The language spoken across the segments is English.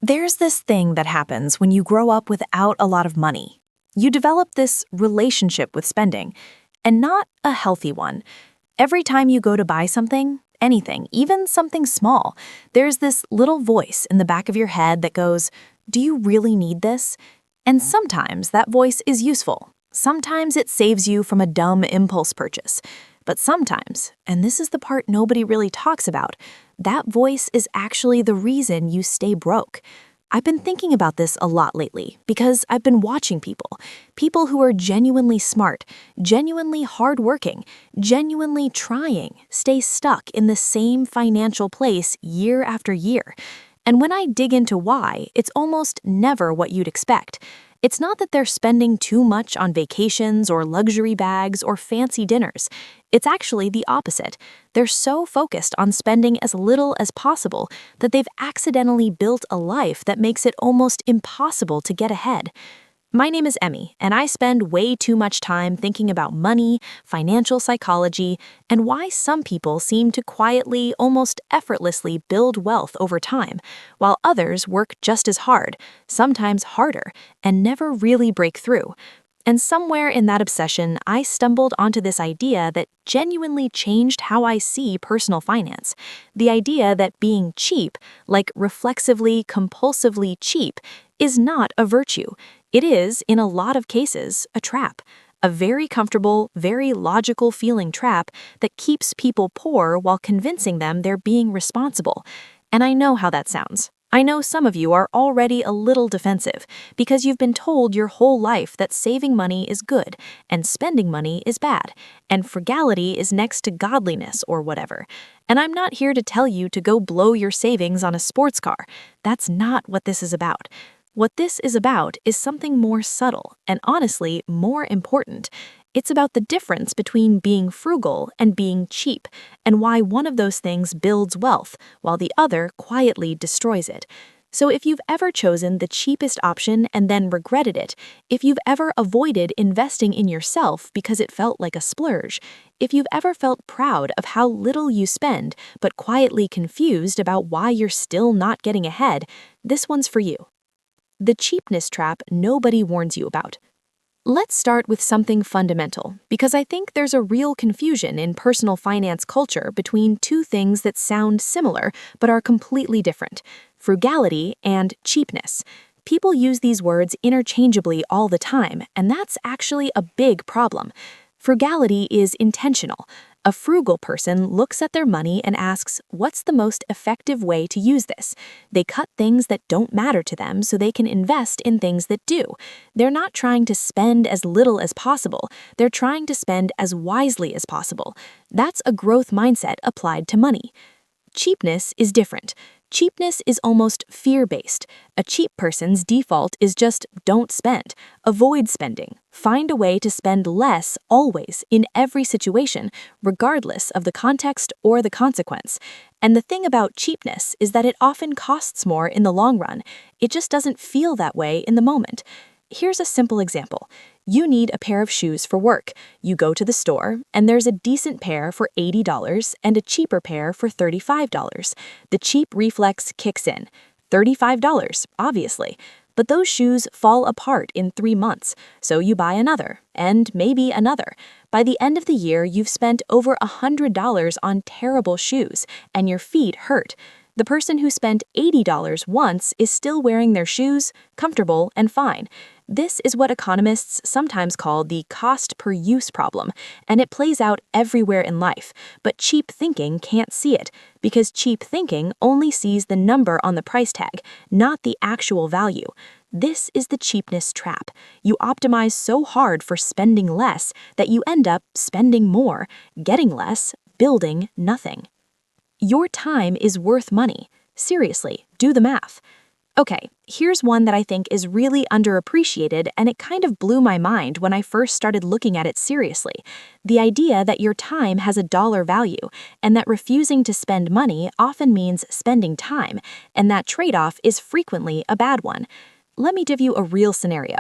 There's this thing that happens when you grow up without a lot of money. You develop this relationship with spending, and not a healthy one. Every time you go to buy something, anything, even something small, there's this little voice in the back of your head that goes, "Do you really need this?" And sometimes that voice is useful. Sometimes it saves you from a dumb impulse purchase. But sometimes, and this is the part nobody really talks about, that voice is actually the reason you stay broke. I've been thinking about this a lot lately because I've been watching people who are genuinely smart, genuinely hardworking, genuinely trying, stay stuck in the same financial place year after year. And when I dig into why, it's almost never what you'd expect. It's not that they're spending too much on vacations or luxury bags or fancy dinners. It's actually the opposite. They're so focused on spending as little as possible that they've accidentally built a life that makes it almost impossible to get ahead. My name is Emmy, and I spend way too much time thinking about money, financial psychology, and why some people seem to quietly, almost effortlessly build wealth over time, while others work just as hard, sometimes harder, and never really break through. And somewhere in that obsession, I stumbled onto this idea that genuinely changed how I see personal finance. The idea that being cheap, like reflexively, compulsively cheap, is not a virtue. It is, in a lot of cases, a trap. A very comfortable, very logical feeling trap that keeps people poor while convincing them they're being responsible. And I know how that sounds. I know some of you are already a little defensive because you've been told your whole life that saving money is good and spending money is bad, and frugality is next to godliness or whatever. And I'm not here to tell you to go blow your savings on a sports car. That's not what this is about. What this is about is something more subtle and honestly more important. It's about the difference between being frugal and being cheap, and why one of those things builds wealth while the other quietly destroys it. So if you've ever chosen the cheapest option and then regretted it, if you've ever avoided investing in yourself because it felt like a splurge, if you've ever felt proud of how little you spend but quietly confused about why you're still not getting ahead, this one's for you. The cheapness trap nobody warns you about. Let's start with something fundamental, because I think there's a real confusion in personal finance culture between two things that sound similar but are completely different: frugality and cheapness. People use these words interchangeably all the time, and that's actually a big problem. Frugality is intentional. A frugal person looks at their money and asks, what's the most effective way to use this? They cut things that don't matter to them so they can invest in things that do. They're not trying to spend as little as possible. They're trying to spend as wisely as possible. That's a growth mindset applied to money. Cheapness is different. Cheapness is almost fear-based. A cheap person's default is just don't spend, avoid spending, find a way to spend less always in every situation, regardless of the context or the consequence. And the thing about cheapness is that it often costs more in the long run. It just doesn't feel that way in the moment. Here's a simple example. You need a pair of shoes for work. You go to the store, and there's a decent pair for $80 and a cheaper pair for $35. The cheap reflex kicks in. $35, obviously. But those shoes fall apart in 3 months, so you buy another, and maybe another. By the end of the year, you've spent over $100 on terrible shoes, and your feet hurt. The person who spent $80 once is still wearing their shoes, comfortable and fine. This is what economists sometimes call the cost per use problem, and it plays out everywhere in life. But cheap thinking can't see it, because cheap thinking only sees the number on the price tag, not the actual value. This is the cheapness trap. You optimize so hard for spending less that you end up spending more, getting less, building nothing. Your time is worth money. Seriously, do the math. Okay, here's one that I think is really underappreciated, and it kind of blew my mind when I first started looking at it seriously. The idea that your time has a dollar value, and that refusing to spend money often means spending time, and that trade-off is frequently a bad one. Let me give you a real scenario.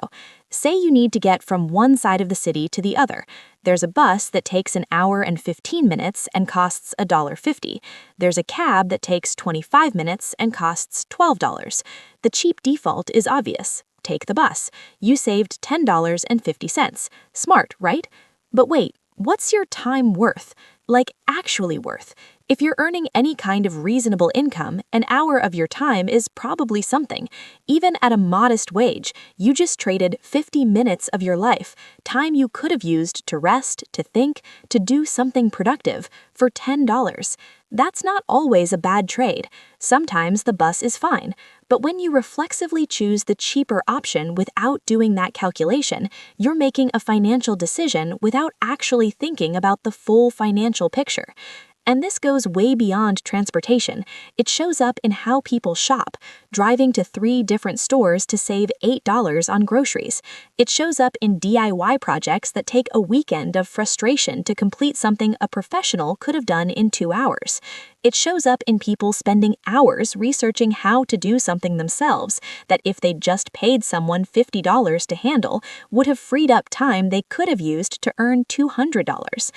Say you need to get from one side of the city to the other. There's a bus that takes an hour and 15 minutes and costs $1.50. There's a cab that takes 25 minutes and costs $12. The cheap default is obvious. Take the bus. You saved $10.50. Smart, right? But wait, what's your time worth? Like, actually worth? If you're earning any kind of reasonable income, an hour of your time is probably something. Even at a modest wage, you just traded 50 minutes of your life, time you could have used to rest, to think, to do something productive, for $10. That's not always a bad trade. Sometimes the bus is fine. But when you reflexively choose the cheaper option without doing that calculation, you're making a financial decision without actually thinking about the full financial picture. And this goes way beyond transportation. It shows up in how people shop, driving to 3 different stores to save $8 on groceries. It shows up in DIY projects that take a weekend of frustration to complete something a professional could have done in 2 hours. It shows up in people spending hours researching how to do something themselves that if they'd just paid someone $50 to handle, would have freed up time they could have used to earn $200.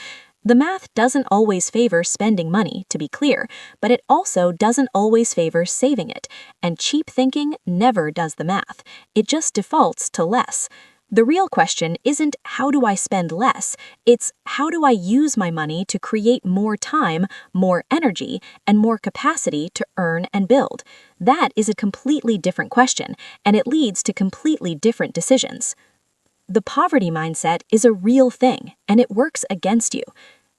The math doesn't always favor spending money, to be clear, but it also doesn't always favor saving it, and cheap thinking never does the math. It just defaults to less. The real question isn't how do I spend less, it's how do I use my money to create more time, more energy, and more capacity to earn and build. That is a completely different question, and it leads to completely different decisions. The poverty mindset is a real thing, and it works against you.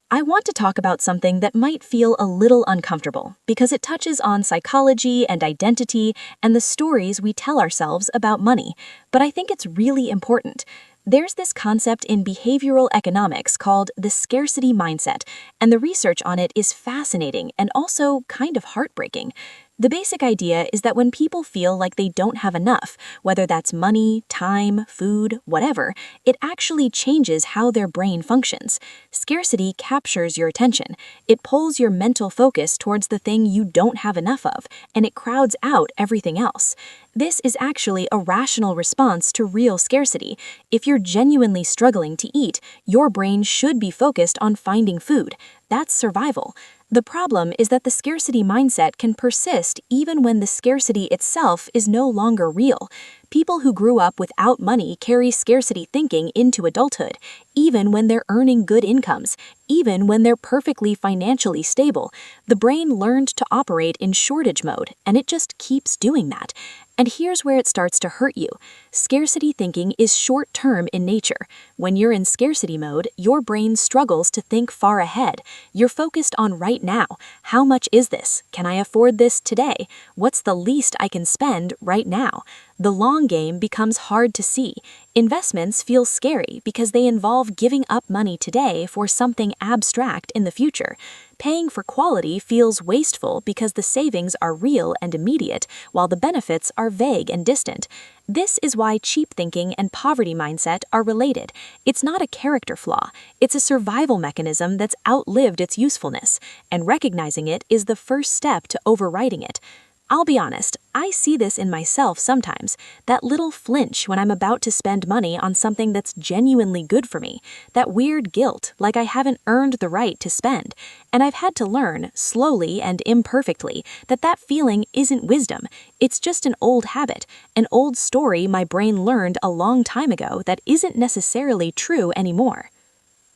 I want to talk about something that might feel a little uncomfortable because it touches on psychology and identity and the stories we tell ourselves about money, but I think it's really important. There's this concept in behavioral economics called the scarcity mindset, and the research on it is fascinating and also kind of heartbreaking. The basic idea is that when people feel like they don't have enough, whether that's money, time, food, whatever, it actually changes how their brain functions. Scarcity captures your attention. It pulls your mental focus towards the thing you don't have enough of, and it crowds out everything else. This is actually a rational response to real scarcity. If you're genuinely struggling to eat, your brain should be focused on finding food. That's survival. The problem is that the scarcity mindset can persist even when the scarcity itself is no longer real. People who grew up without money carry scarcity thinking into adulthood, even when they're earning good incomes, even when they're perfectly financially stable. The brain learned to operate in shortage mode, and it just keeps doing that. And here's where it starts to hurt you. Scarcity thinking is short-term in nature. When you're in scarcity mode, your brain struggles to think far ahead. You're focused on right now. How much is this? Can I afford this today? What's the least I can spend right now? The long game becomes hard to see. Investments feel scary because they involve giving up money today for something abstract in the future. Paying for quality feels wasteful because the savings are real and immediate, while the benefits are vague and distant. This is why cheap thinking and poverty mindset are related. It's not a character flaw. It's a survival mechanism that's outlived its usefulness, and recognizing it is the first step to overriding it. I'll be honest, I see this in myself sometimes, that little flinch when I'm about to spend money on something that's genuinely good for me, that weird guilt, like I haven't earned the right to spend. And I've had to learn, slowly and imperfectly, that that feeling isn't wisdom. It's just an old habit, an old story my brain learned a long time ago that isn't necessarily true anymore.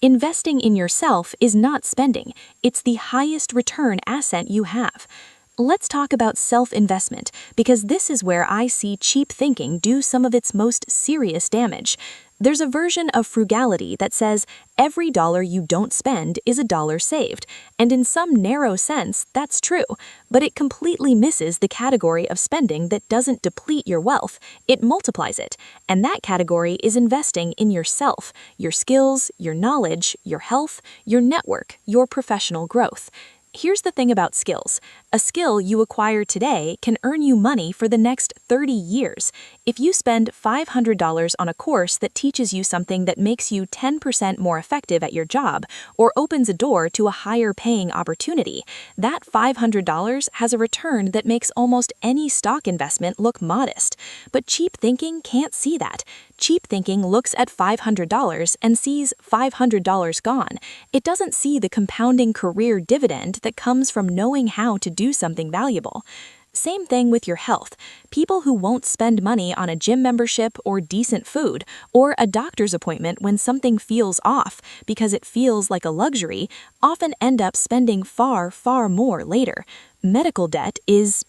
Investing in yourself is not spending, it's the highest return asset you have. Let's talk about self-investment, because this is where I see cheap thinking do some of its most serious damage. There's a version of frugality that says every dollar you don't spend is a dollar saved, and in some narrow sense, that's true, but it completely misses the category of spending that doesn't deplete your wealth, it multiplies it, and that category is investing in yourself, your skills, your knowledge, your health, your network, your professional growth. Here's the thing about skills. A skill you acquire today can earn you money for the next 30 years. If you spend $500 on a course that teaches you something that makes you 10% more effective at your job or opens a door to a higher paying opportunity, that $500 has a return that makes almost any stock investment look modest. But cheap thinking can't see that. Cheap thinking looks at $500 and sees $500 gone. It doesn't see the compounding career dividend that comes from knowing how to do something valuable. Same thing with your health. People who won't spend money on a gym membership or decent food or a doctor's appointment when something feels off because it feels like a luxury often end up spending far, far more later. Medical debt is,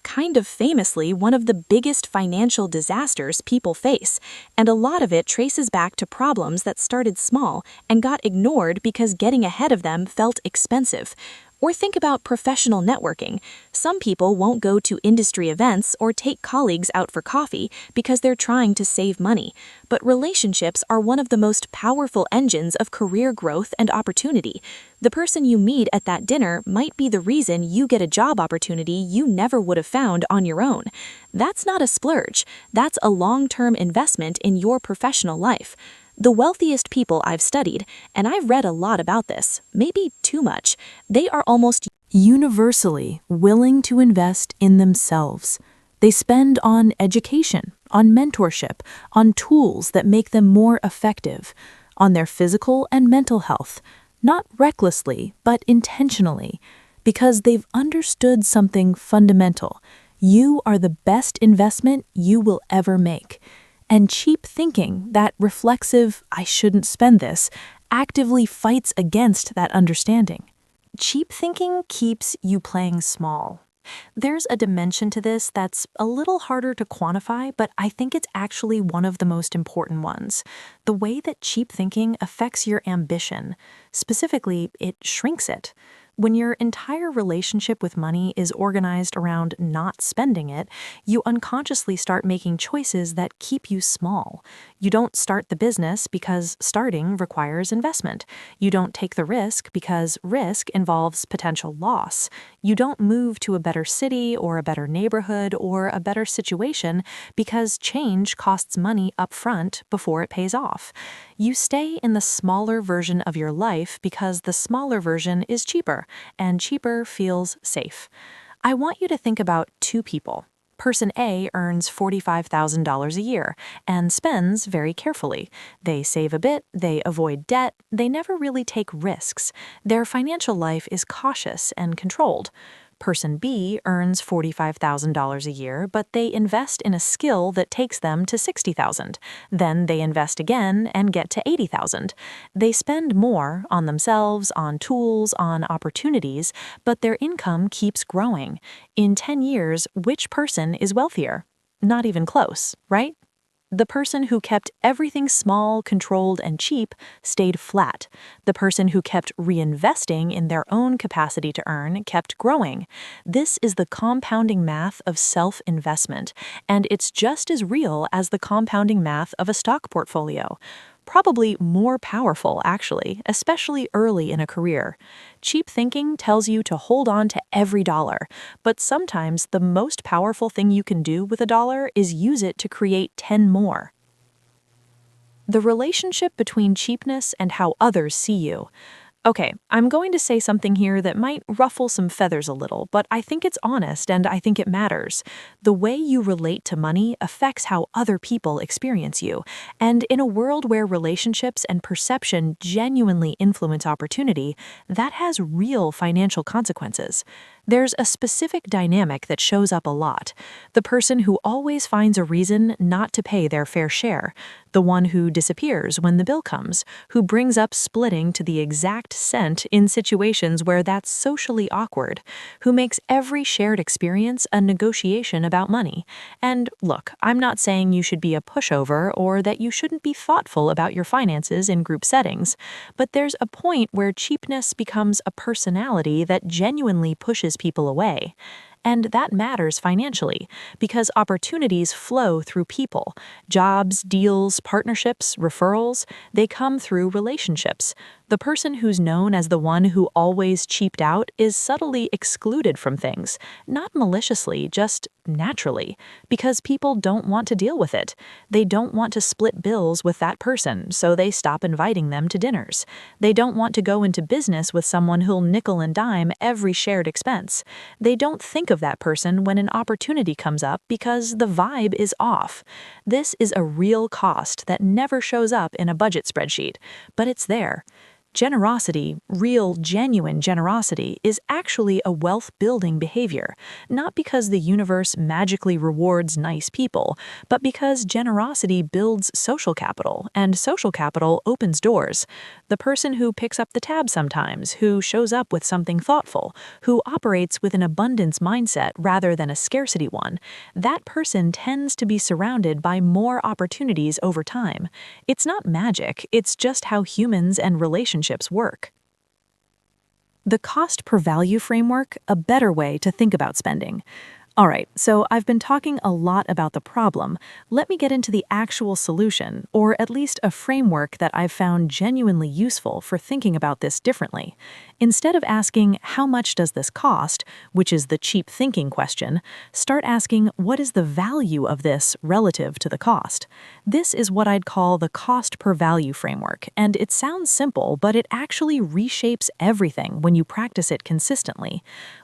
kind of famously one of the biggest financial disasters people face, and a lot of it traces back to problems that started small and got ignored because getting ahead of them felt expensive. Or think about professional networking. Some people won't go to industry events or take colleagues out for coffee because they're trying to save money. But relationships are one of the most powerful engines of career growth and opportunity. The person you meet at that dinner might be the reason you get a job opportunity you never would have found on your own. That's not a splurge. That's a long-term investment in your professional life. The wealthiest people I've studied, and I've read a lot about this, maybe too much, they are almost universally willing to invest in themselves. They spend on education, on mentorship, on tools that make them more effective, on their physical and mental health, not recklessly, but intentionally, because they've understood something fundamental. You are the best investment you will ever make. And cheap thinking, that reflexive, I shouldn't spend this, actively fights against that understanding. Cheap thinking keeps you playing small. There's a dimension to this that's a little harder to quantify, but I think it's actually one of the most important ones. The way that cheap thinking affects your ambition. Specifically, it shrinks it. When your entire relationship with money is organized around not spending it, you unconsciously start making choices that keep you small. You don't start the business because starting requires investment. You don't take the risk because risk involves potential loss. You don't move to a better city or a better neighborhood or a better situation because change costs money up front before it pays off. You stay in the smaller version of your life because the smaller version is cheaper, and cheaper feels safe. I want you to think about two people. Person A earns $45,000 a year and spends very carefully. They save a bit, they avoid debt, they never really take risks. Their financial life is cautious and controlled. Person B earns $45,000 a year, but they invest in a skill that takes them to $60,000. Then they invest again and get to $80,000. They spend more on themselves, on tools, on opportunities, but their income keeps growing. In 10 years, which person is wealthier? Not even close, right? The person who kept everything small, controlled, and cheap stayed flat. The person who kept reinvesting in their own capacity to earn kept growing. This is the compounding math of self-investment, and it's just as real as the compounding math of a stock portfolio. Probably more powerful, actually, especially early in a career. Cheap thinking tells you to hold on to every dollar, but sometimes the most powerful thing you can do with a dollar is use it to create 10 more. The relationship between cheapness and how others see you. Okay, I'm going to say something here that might ruffle some feathers a little, but I think it's honest and I think it matters. The way you relate to money affects how other people experience you. And in a world where relationships and perception genuinely influence opportunity, that has real financial consequences. There's a specific dynamic that shows up a lot. The person who always finds a reason not to pay their fair share. The one who disappears when the bill comes, who brings up splitting to the exact cent in situations where that's socially awkward, who makes every shared experience a negotiation about money. And look, I'm not saying you should be a pushover or that you shouldn't be thoughtful about your finances in group settings, but there's a point where cheapness becomes a personality that genuinely pushes people away. And that matters financially, because opportunities flow through people. Jobs, deals, partnerships, referrals, they come through relationships. The person who's known as the one who always cheaped out is subtly excluded from things, not maliciously, just naturally, because people don't want to deal with it. They don't want to split bills with that person, so they stop inviting them to dinners. They don't want to go into business with someone who'll nickel and dime every shared expense. They don't think of that person when an opportunity comes up because the vibe is off. This is a real cost that never shows up in a budget spreadsheet, but it's there. Generosity, real, genuine generosity, is actually a wealth-building behavior, not because the universe magically rewards nice people, but because generosity builds social capital, and social capital opens doors. The person who picks up the tab sometimes, who shows up with something thoughtful, who operates with an abundance mindset rather than a scarcity one, that person tends to be surrounded by more opportunities over time. It's not magic, it's just how humans and relationships work. The cost per value framework, a better way to think about spending. All right, so I've been talking a lot about the problem. Let me get into the actual solution, or at least a framework that I've found genuinely useful for thinking about this differently. Instead of asking, how much does this cost, which is the cheap thinking question, start asking, what is the value of this relative to the cost? This is what I'd call the cost per value framework, and it sounds simple, but it actually reshapes everything when you practice it consistently.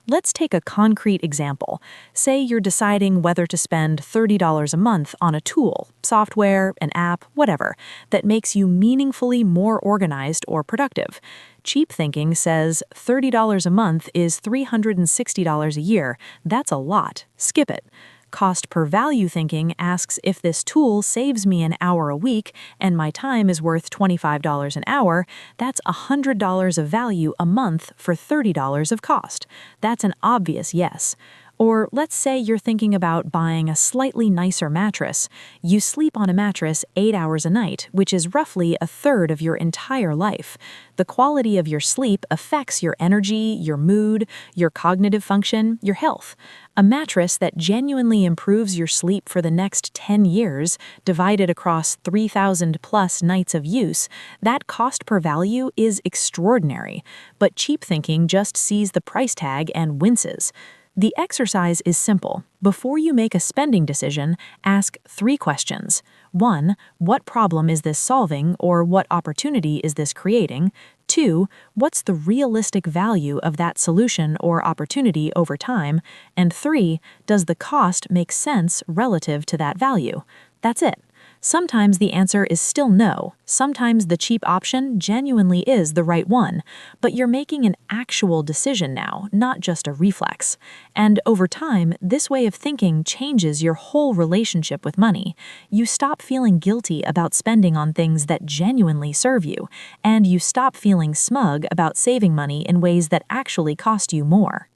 Let's take a concrete example. Say you're deciding whether to spend $30 a month on a tool, software, an app, whatever, that makes you meaningfully more organized or productive. Cheap thinking says $30 a month is $360 a year. That's a lot. Skip it. Cost per value thinking asks if this tool saves me an hour a week and my time is worth $25 an hour, that's $100 of value a month for $30 of cost. That's an obvious yes. Or let's say you're thinking about buying a slightly nicer mattress. You sleep on a mattress 8 hours a night, which is roughly a third of your entire life. The quality of your sleep affects your energy, your mood, your cognitive function, your health. A mattress that genuinely improves your sleep for the next 10 years, divided across 3,000 plus nights of use, that cost per value is extraordinary. But cheap thinking just sees the price tag and winces. The exercise is simple. Before you make a spending decision, ask 3 questions. 1. What problem is this solving, or what opportunity is this creating? 2. What's the realistic value of that solution or opportunity over time? And 3. Does the cost make sense relative to that value? That's it. Sometimes the answer is still no. Sometimes the cheap option genuinely is the right one, but you're making an actual decision now, not just a reflex. And over time, this way of thinking changes your whole relationship with money. You stop feeling guilty about spending on things that genuinely serve you, and you stop feeling smug about saving money in ways that actually cost you more.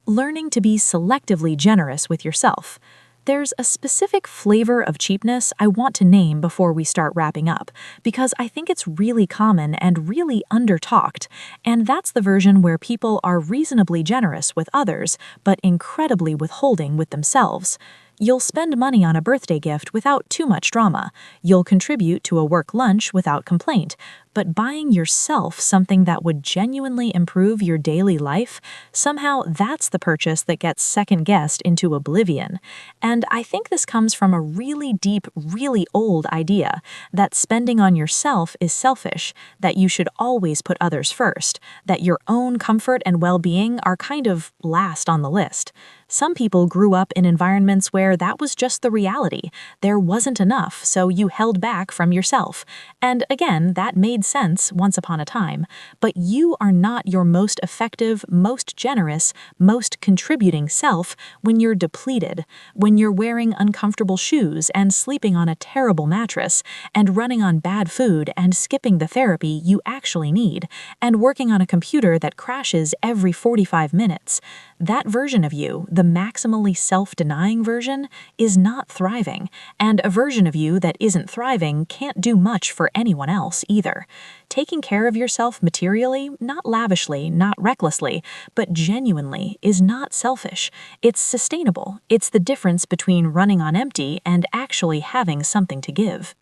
Learning to be selectively generous with yourself. There's a specific flavor of cheapness I want to name before we start wrapping up, because I think it's really common and really under-talked, and that's the version where people are reasonably generous with others, but incredibly withholding with themselves. You'll spend money on a birthday gift without too much drama. You'll contribute to a work lunch without complaint. But buying yourself something that would genuinely improve your daily life, somehow that's the purchase that gets second-guessed into oblivion. And I think this comes from a really deep, really old idea that spending on yourself is selfish, that you should always put others first, that your own comfort and well-being are kind of last on the list. Some people grew up in environments where that was just the reality. There wasn't enough, so you held back from yourself. And again, that made sense once upon a time. But you are not your most effective, most generous, most contributing self when you're depleted, when you're wearing uncomfortable shoes and sleeping on a terrible mattress, and running on bad food and skipping the therapy you actually need, and working on a computer that crashes every 45 minutes. That version of you, the maximally self-denying version, is not thriving, and a version of you that isn't thriving can't do much for anyone else either. Taking care of yourself materially, not lavishly, not recklessly, but genuinely, is not selfish. It's sustainable. It's the difference between running on empty and actually having something to give.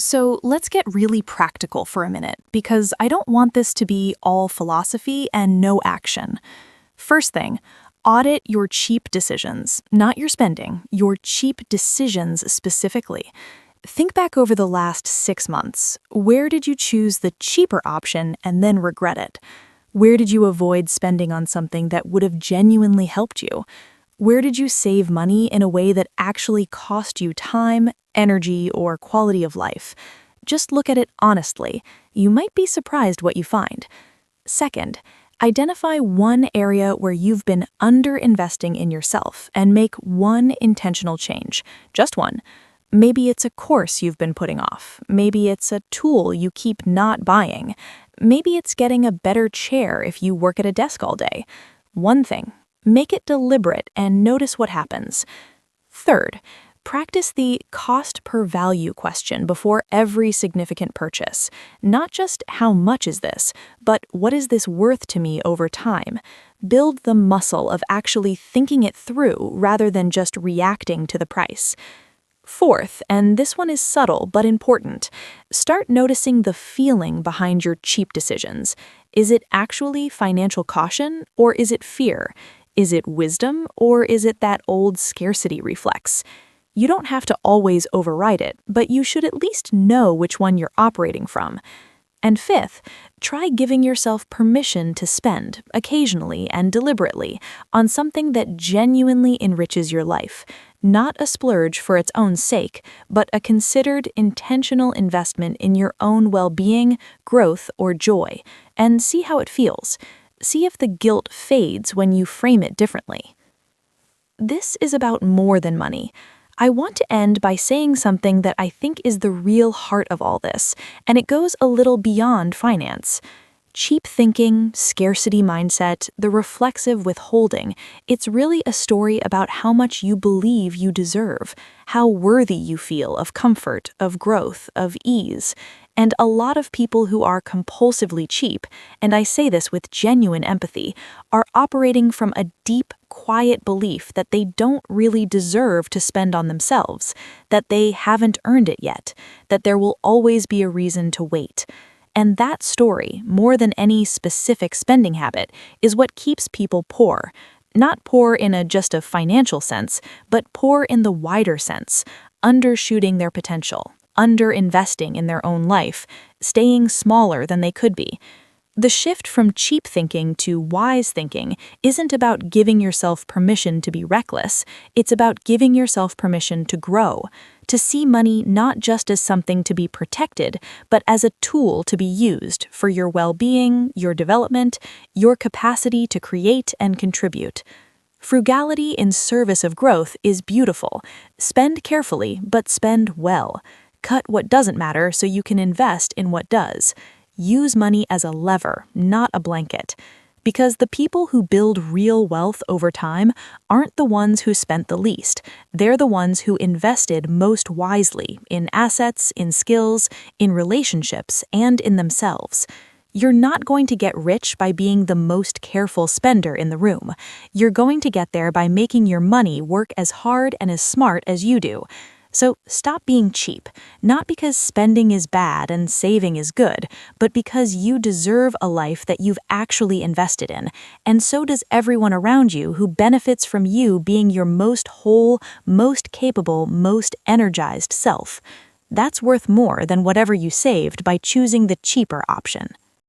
So let's get really practical for a minute, because I don't want this to be all philosophy and no action. First thing, audit your cheap decisions, not your spending, your cheap decisions specifically. Think back over the last 6 months. Where did you choose the cheaper option and then regret it? Where did you avoid spending on something that would have genuinely helped you? Where did you save money in a way that actually cost you time, energy, or quality of life? Just look at it honestly. You might be surprised what you find. Second, identify one area where you've been underinvesting in yourself and make one intentional change. Just one. Maybe it's a course you've been putting off. Maybe it's a tool you keep not buying. Maybe it's getting a better chair if you work at a desk all day. One thing. Make it deliberate and notice what happens. Third, practice the cost per value question before every significant purchase. Not just how much is this, but what is this worth to me over time? Build the muscle of actually thinking it through rather than just reacting to the price. Fourth, and this one is subtle but important, start noticing the feeling behind your cheap decisions. Is it actually financial caution or is it fear? Is it wisdom, or is it that old scarcity reflex? You don't have to always override it, but you should at least know which one you're operating from. And fifth, try giving yourself permission to spend, occasionally and deliberately, on something that genuinely enriches your life. Not a splurge for its own sake, but a considered, intentional investment in your own well-being, growth, or joy, and see how it feels. See if the guilt fades when you frame it differently. This is about more than money. I want to end by saying something that I think is the real heart of all this, and it goes a little beyond finance. Cheap thinking, scarcity mindset, the reflexive withholding, it's really a story about how much you believe you deserve, how worthy you feel of comfort, of growth, of ease. And a lot of people who are compulsively cheap, and I say this with genuine empathy, are operating from a deep, quiet belief that they don't really deserve to spend on themselves, that they haven't earned it yet, that there will always be a reason to wait. And that story, more than any specific spending habit, is what keeps people poor. Not poor in just a financial sense, but poor in the wider sense, undershooting their potential, underinvesting in their own life, staying smaller than they could be. The shift from cheap thinking to wise thinking isn't about giving yourself permission to be reckless, it's about giving yourself permission to grow, to see money not just as something to be protected, but as a tool to be used for your well-being, your development, your capacity to create and contribute. Frugality in service of growth is beautiful. Spend carefully, but spend well. Cut what doesn't matter so you can invest in what does. Use money as a lever, not a blanket. Because the people who build real wealth over time aren't the ones who spent the least. They're the ones who invested most wisely in assets, in skills, in relationships, and in themselves. You're not going to get rich by being the most careful spender in the room. You're going to get there by making your money work as hard and as smart as you do. So stop being cheap, not because spending is bad and saving is good, but because you deserve a life that you've actually invested in, and so does everyone around you who benefits from you being your most whole, most capable, most energized self. That's worth more than whatever you saved by choosing the cheaper option.